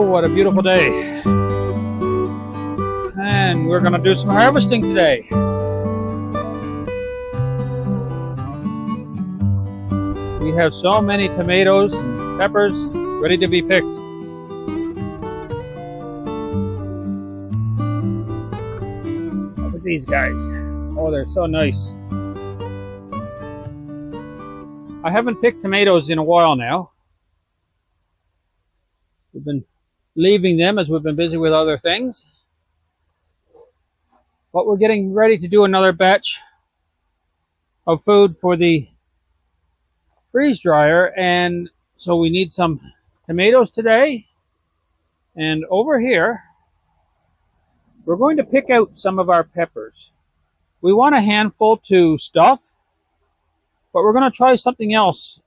What a beautiful day. And we're going to do some harvesting today. We have so many tomatoes and peppers ready to be picked. Look at these guys. Oh, they're so nice. I haven't picked tomatoes in a while now. We've been leaving them as we've been busy with other things. But we're getting ready to do another batch of food for the freeze dryer, and so we need some tomatoes today. And over here, we're going to pick out some of our peppers. We want a handful to stuff, but we're going to try something else.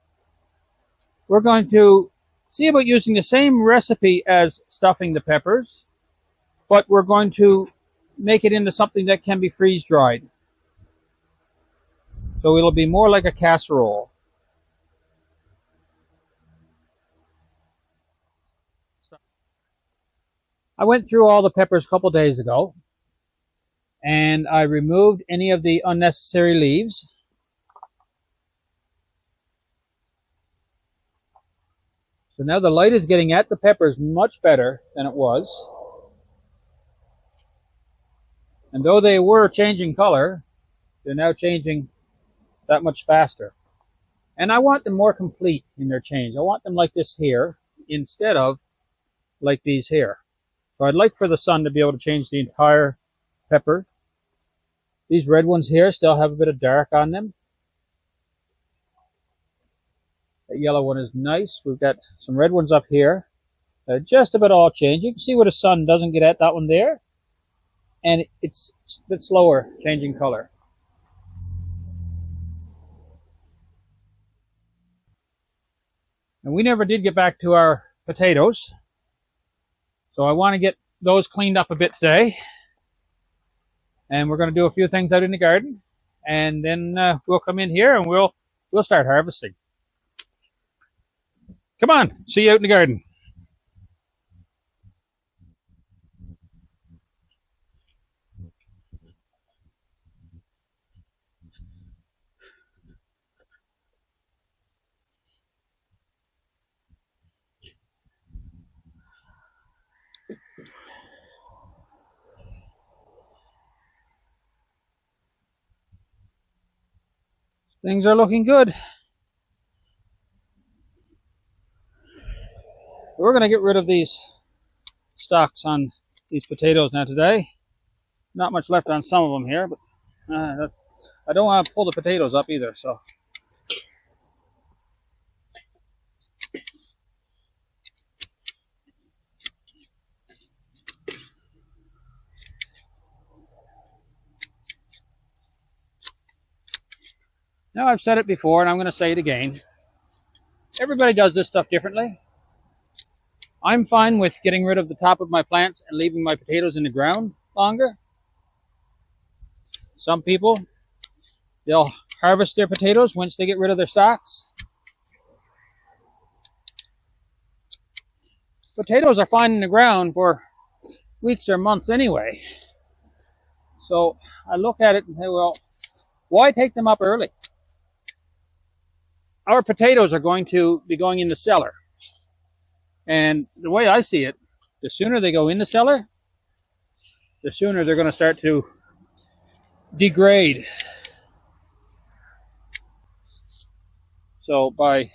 We're going to see about using the same recipe as stuffing the peppers, but we're going to make it into something that can be freeze dried. So it'll be more like a casserole. I went through all the peppers a couple days ago, and I removed any of the unnecessary leaves. So now the light is getting at the peppers much better than it was. And though they were changing color, they're now changing that much faster. And I want them more complete in their change. I want them like this here instead of like these here. So I'd like for the sun to be able to change the entire pepper. These red ones here still have a bit of dark on them. That yellow one is nice. We've got some red ones up here. They're just about all changed. You can see where the sun doesn't get at that one there. And it's a bit slower changing color. And we never did get back to our potatoes. So I want to get those cleaned up a bit today. And we're going to do a few things out in the garden. And then we'll come in here and we'll start harvesting. Come on, see you out in the garden. Things are looking good. We're going to get rid of these stalks on these potatoes now today. Not much left on some of them here, but I don't want to pull the potatoes up either, so. Now, I've said it before, and I'm going to say it again. Everybody does this stuff differently. I'm fine with getting rid of the top of my plants and leaving my potatoes in the ground longer. Some people, they'll harvest their potatoes once they get rid of their stalks. Potatoes are fine in the ground for weeks or months anyway. So I look at it and say, well, why take them up early? Our potatoes are going to be going in the cellar. And the way I see it, the sooner they go in the cellar, the sooner they're going to start to degrade. So by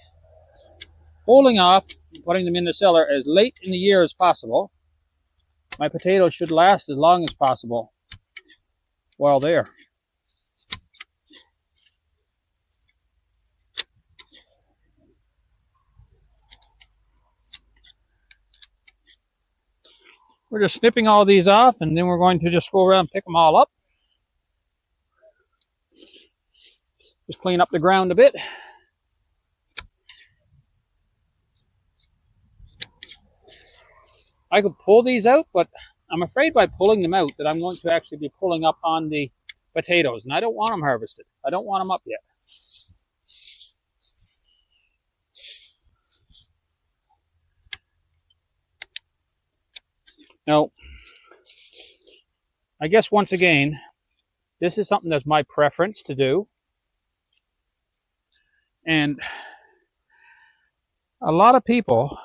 holding off and putting them in the cellar as late in the year as possible, my potatoes should last as long as possible while there. We're just snipping all these off, and then we're going to just go around and pick them all up. Just clean up the ground a bit. I could pull these out, but I'm afraid by pulling them out that I'm going to actually be pulling up on the potatoes, and I don't want them harvested. I don't want them up yet. Now, I guess once again, this is something that's my preference to do. And a lot of people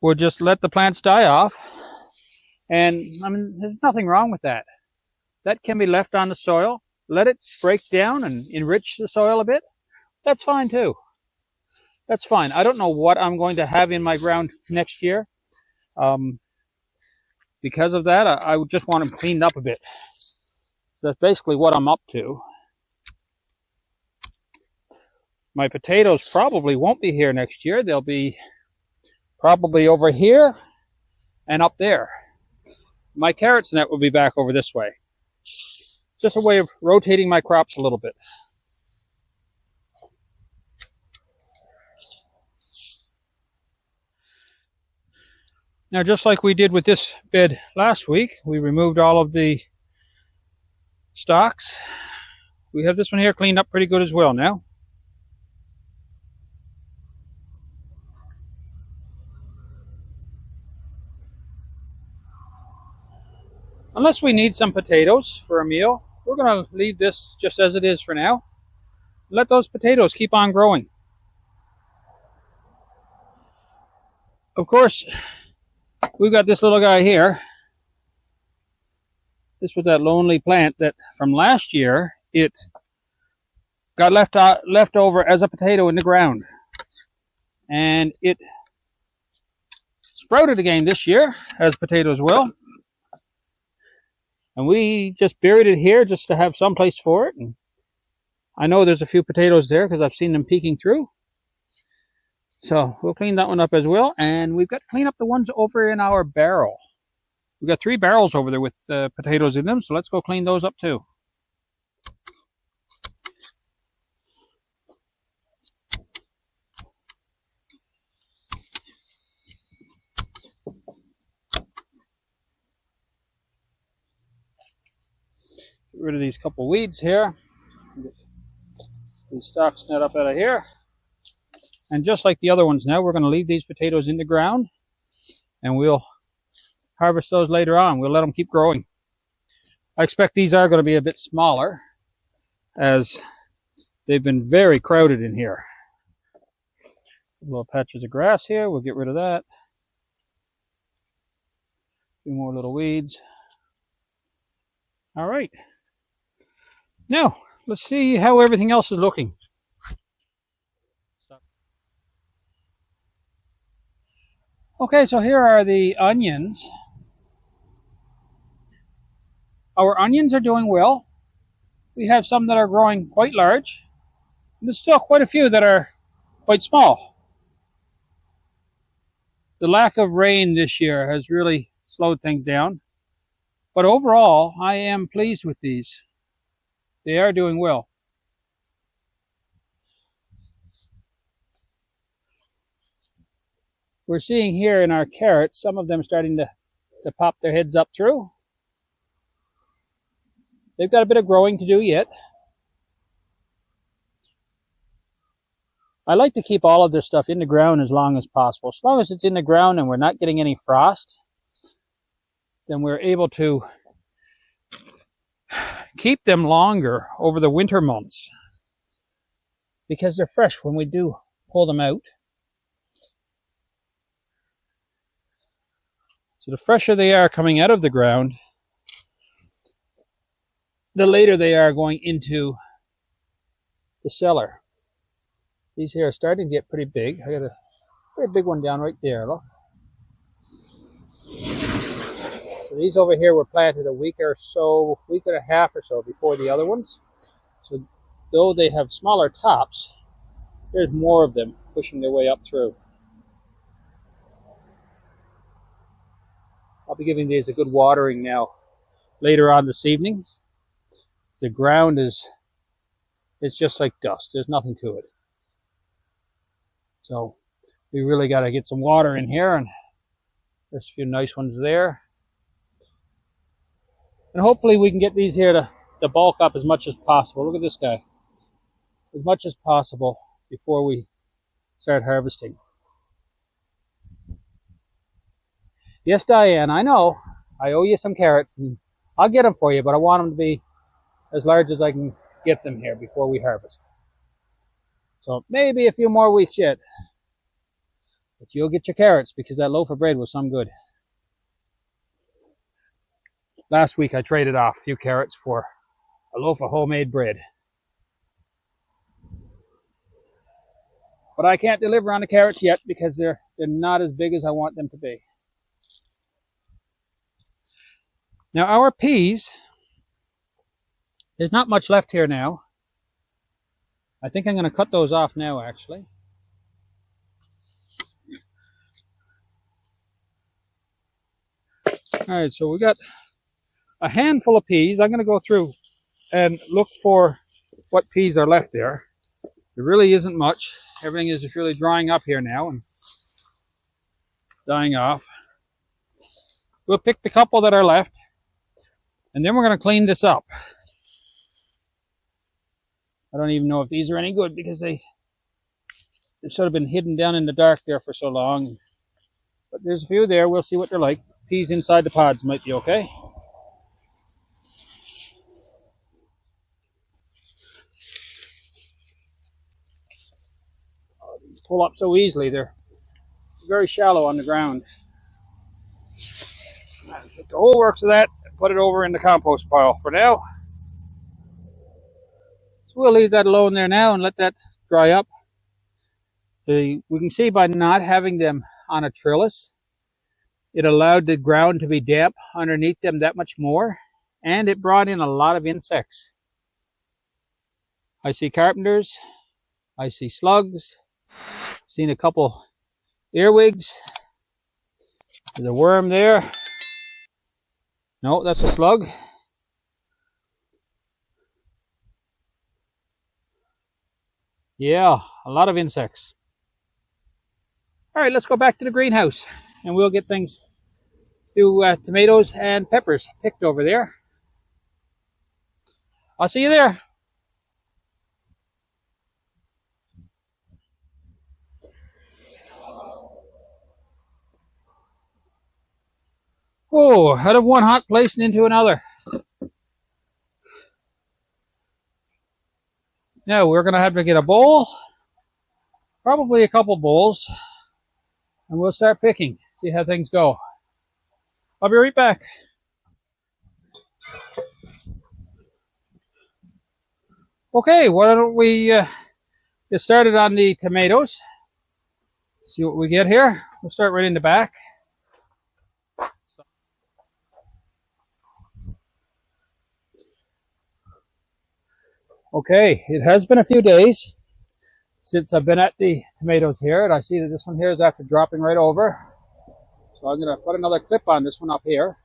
will just let the plants die off. And I mean, there's nothing wrong with that. That can be left on the soil. Let it break down and enrich the soil a bit. That's fine too. That's fine. I don't know what I'm going to have in my ground next year. Because of that, I would just want them cleaned up a bit. That's basically what I'm up to. My potatoes probably won't be here next year. They'll be probably over here and up there. My carrots net will be back over this way. Just a way of rotating my crops a little bit. Now, just like we did with this bed last week, we removed all of the stalks. We have this one here cleaned up pretty good as well now. Unless we need some potatoes for a meal, we're going to leave this just as it is for now. Let those potatoes keep on growing. Of course, we've got this little guy here. This was that lonely plant that from last year, it got left over as a potato in the ground. And it sprouted again this year, as potatoes will. And we just buried it here just to have some place for it. And I know there's a few potatoes there because I've seen them peeking through. So we'll clean that one up as well. And we've got to clean up the ones over in our barrel. We've got 3 barrels over there with potatoes in them. So let's go clean those up too. Get rid of these couple weeds here. Get these stalks net up out of here. And just like the other ones now, we're going to leave these potatoes in the ground. And we'll harvest those later on. We'll let them keep growing. I expect these are going to be a bit smaller, as they've been very crowded in here. Little patches of grass here. We'll get rid of that. A few more little weeds. All right. Now, let's see how everything else is looking. Okay, so here are the onions. Our onions are doing well. We have some that are growing quite large. And there's still quite a few that are quite small. The lack of rain this year has really slowed things down. But overall, I am pleased with these. They are doing well. We're seeing here in our carrots, some of them starting to pop their heads up through. They've got a bit of growing to do yet. I like to keep all of this stuff in the ground as long as possible. As long as it's in the ground and we're not getting any frost, then we're able to keep them longer over the winter months because they're fresh when we do pull them out. So the fresher they are coming out of the ground, the later they are going into the cellar. These here are starting to get pretty big. I got a pretty big one down right there, look. So these over here were planted a week and a half or so before the other ones. So though they have smaller tops, there's more of them pushing their way up through. I'll be giving these a good watering now later on this evening. The ground it's just like dust. There's nothing to it. So we really got to get some water in here, and there's a few nice ones there. And hopefully we can get these here to bulk up as much as possible. Look at this guy. As much as possible before we start harvesting. Yes, Diane, I know. I owe you some carrots, and I'll get them for you, but I want them to be as large as I can get them here before we harvest. So maybe a few more weeks yet. But you'll get your carrots because that loaf of bread was some good. Last week I traded off a few carrots for a loaf of homemade bread. But I can't deliver on the carrots yet because they're not as big as I want them to be. Now our peas, there's not much left here now. I think I'm going to cut those off now, actually. All right, so we got a handful of peas. I'm going to go through and look for what peas are left there. There really isn't much. Everything is just really drying up here now and dying off. We'll pick the couple that are left, and then we're going to clean this up. I don't even know if these are any good because they've sort of been hidden down in the dark there for so long. But there's a few there. We'll see what they're like. Peas inside the pods might be okay. Oh, these pull up so easily. They're very shallow on the ground. I'll take the whole works of that and put it over in the compost pile for now. So we'll leave that alone there now and let that dry up. So we can see by not having them on a trellis, it allowed the ground to be damp underneath them that much more, and it brought in a lot of insects. I see carpenters, I see slugs, seen a couple earwigs. There's a worm there. No, that's a slug. Yeah, a lot of insects. All right, let's go back to the greenhouse and we'll get things to tomatoes and peppers picked over there. I'll see you there. Oh, out of one hot place and into another. Now we're going to have to get a bowl, probably a couple bowls, and we'll start picking, see how things go. I'll be right back. Okay, why don't we get started on the tomatoes. See what we get here. We'll start right in the back. Okay, it has been a few days since I've been at the tomatoes here, and I see that this one here is after dropping right over. So I'm going to put another clip on this one up here.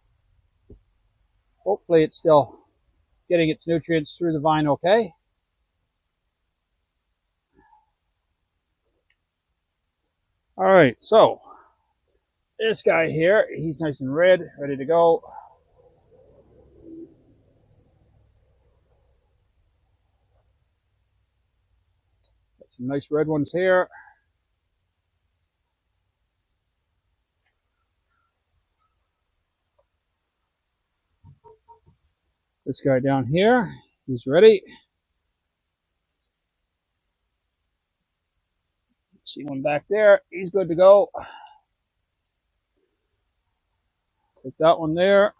Hopefully it's still getting its nutrients through the vine okay. All right, so this guy here, he's nice and red, ready to go. Got some nice red ones here. This guy down here, he's ready. See one back there, he's good to go. Take that one there.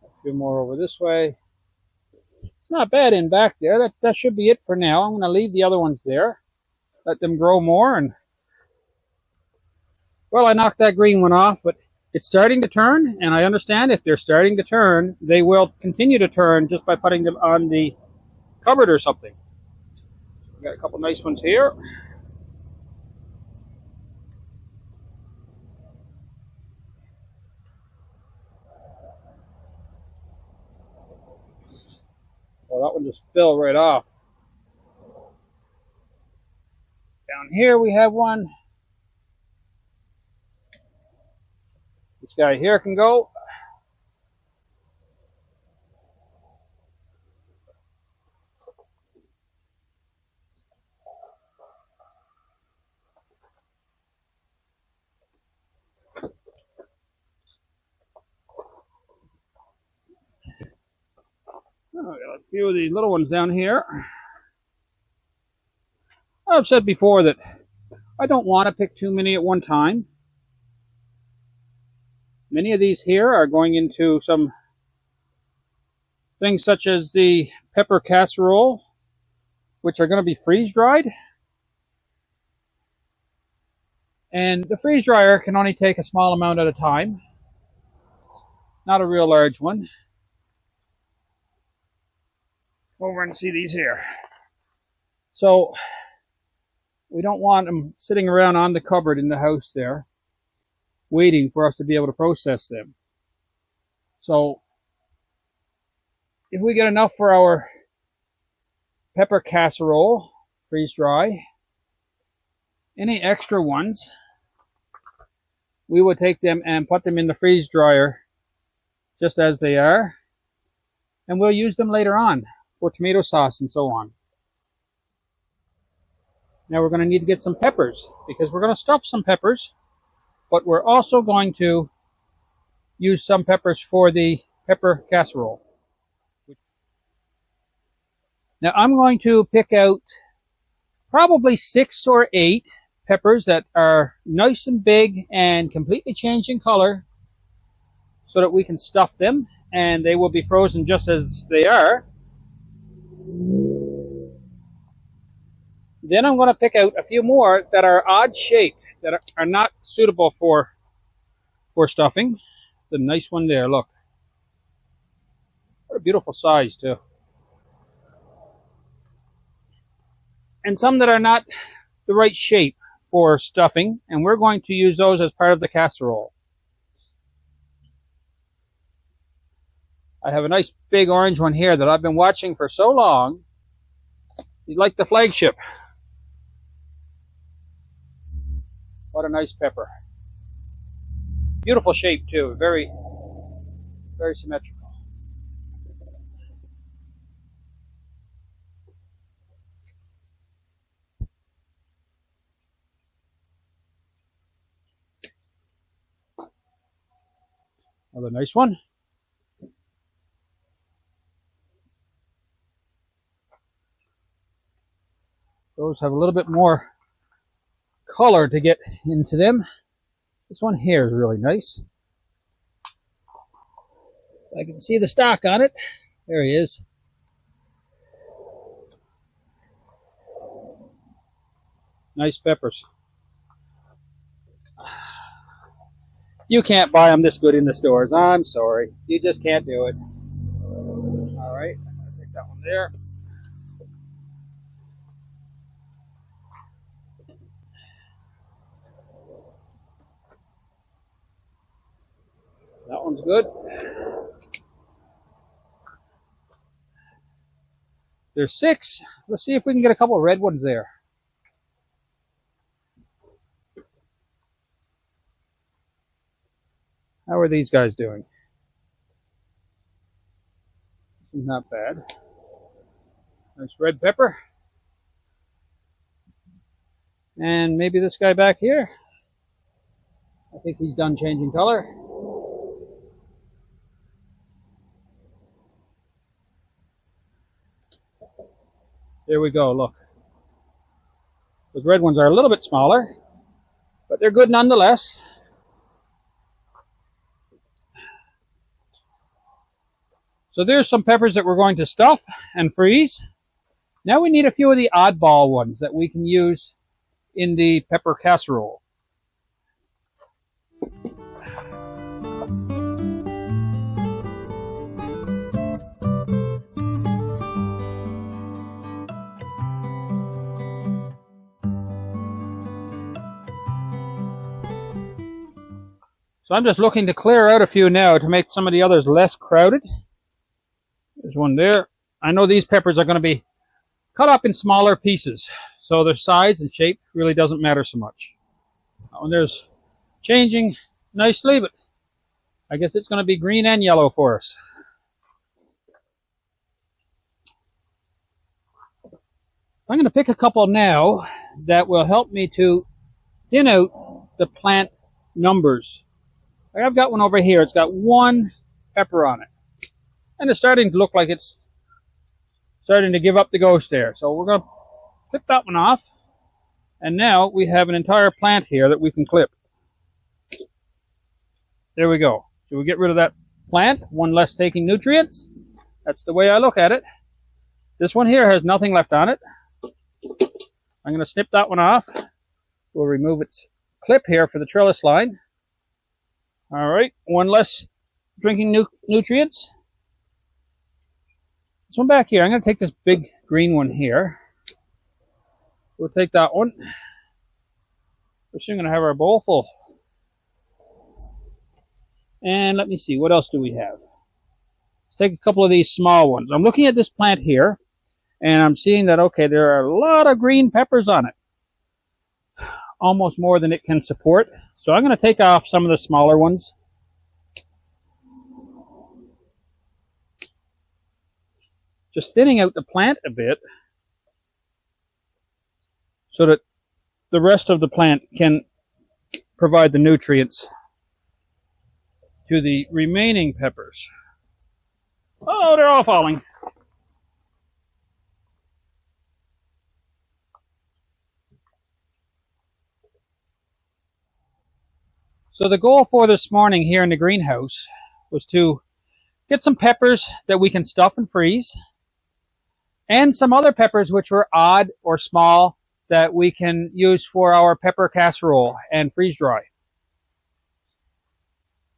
A few more over this way. It's not bad in back there. That should be it for now. I'm going to leave the other ones there. Let them grow more. And well, I knocked that green one off, but it's starting to turn, and I understand if they're starting to turn, they will continue to turn just by putting them on the cupboard or something. We got a couple nice ones here. Well, that one just fell right off. Down here we have one. This guy here can go. got a few of the little ones down here. I've said before that I don't want to pick too many at one time. Many of these here are going into some things such as the pepper casserole, which are going to be freeze dried. And the freeze dryer can only take a small amount at a time, not a real large one. Over and see these here. So we don't want them sitting around on the cupboard in the house there, waiting for us to be able to process them. So if we get enough for our pepper casserole, freeze dry, any extra ones, we will take them and put them in the freeze dryer just as they are, and we'll use them later on for tomato sauce and so on. Now we're going to need to get some peppers, because we're going to stuff some peppers, but we're also going to use some peppers for the pepper casserole. Now I'm going to pick out probably 6 or 8 peppers that are nice and big and completely changed in color so that we can stuff them, and they will be frozen just as they are. Then I'm going to pick out a few more that are odd shape, that are not suitable for stuffing. The nice one there, look. What a beautiful size too. And some that are not the right shape for stuffing, and we're going to use those as part of the casserole. I have a nice big orange one here that I've been watching for so long. He's like the flagship. What a nice pepper. Beautiful shape too, very, very symmetrical. Another nice one. Those have a little bit more color to get into them. This one here is really nice. I can see the stalk on it. There he is. Nice peppers. You can't buy them this good in the stores. I'm sorry. You just can't do it. All right, I'm going to take that one there. That one's good. There's 6. Let's see if we can get a couple of red ones there. How are these guys doing? This is not bad. Nice red pepper. And maybe this guy back here. I think he's done changing color. There we go, look. Those red ones are a little bit smaller, but they're good nonetheless. So there's some peppers that we're going to stuff and freeze. Now we need a few of the oddball ones that we can use in the pepper casserole. So I'm just looking to clear out a few now to make some of the others less crowded. There's one there. I know these peppers are going to be cut up in smaller pieces, so their size and shape really doesn't matter so much. That one there's changing nicely, but I guess it's going to be green and yellow for us. I'm going to pick a couple now that will help me to thin out the plant numbers. I've got one over here. It's got 1 pepper on it. And it's starting to look like it's starting to give up the ghost there. So we're going to clip that one off. And now we have an entire plant here that we can clip. There we go. So we get rid of that plant, one less taking nutrients. That's the way I look at it. This one here has nothing left on it. I'm going to snip that one off. We'll remove its clip here for the trellis line. All right, one less drinking nutrients. This one back here, I'm going to take this big green one here. We'll take that one. We're soon going to have our bowl full. And let me see, what else do we have? Let's take a couple of these small ones. I'm looking at this plant here, and I'm seeing that, okay, there are a lot of green peppers on it. Almost more than it can support. So I'm going to take off some of the smaller ones. Just thinning out the plant a bit so that the rest of the plant can provide the nutrients to the remaining peppers. Oh, they're all falling. So the goal for this morning here in the greenhouse was to get some peppers that we can stuff and freeze, and some other peppers which were odd or small that we can use for our pepper casserole and freeze dry.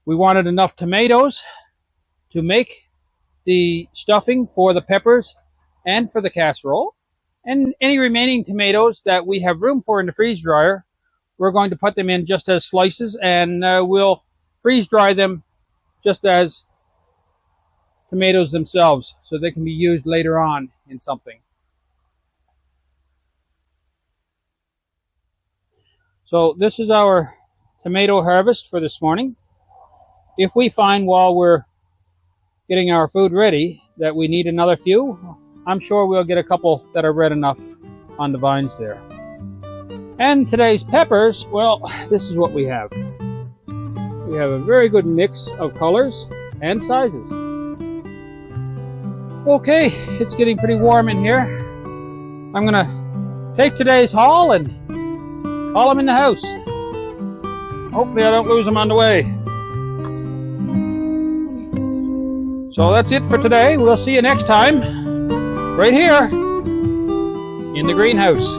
We wanted enough tomatoes to make the stuffing for the peppers and for the casserole, and any remaining tomatoes that we have room for in the freeze dryer, we're going to put them in just as slices, and we'll freeze dry them just as tomatoes themselves, so they can be used later on in something. So this is our tomato harvest for this morning. If we find while we're getting our food ready that we need another few, I'm sure we'll get a couple that are red enough on the vines there. And today's peppers, well, this is what we have. We have a very good mix of colors and sizes. Okay, it's getting pretty warm in here. I'm gonna take today's haul and haul them in the house. Hopefully I don't lose them on the way. So that's it for today. We'll see you next time, right here in the greenhouse.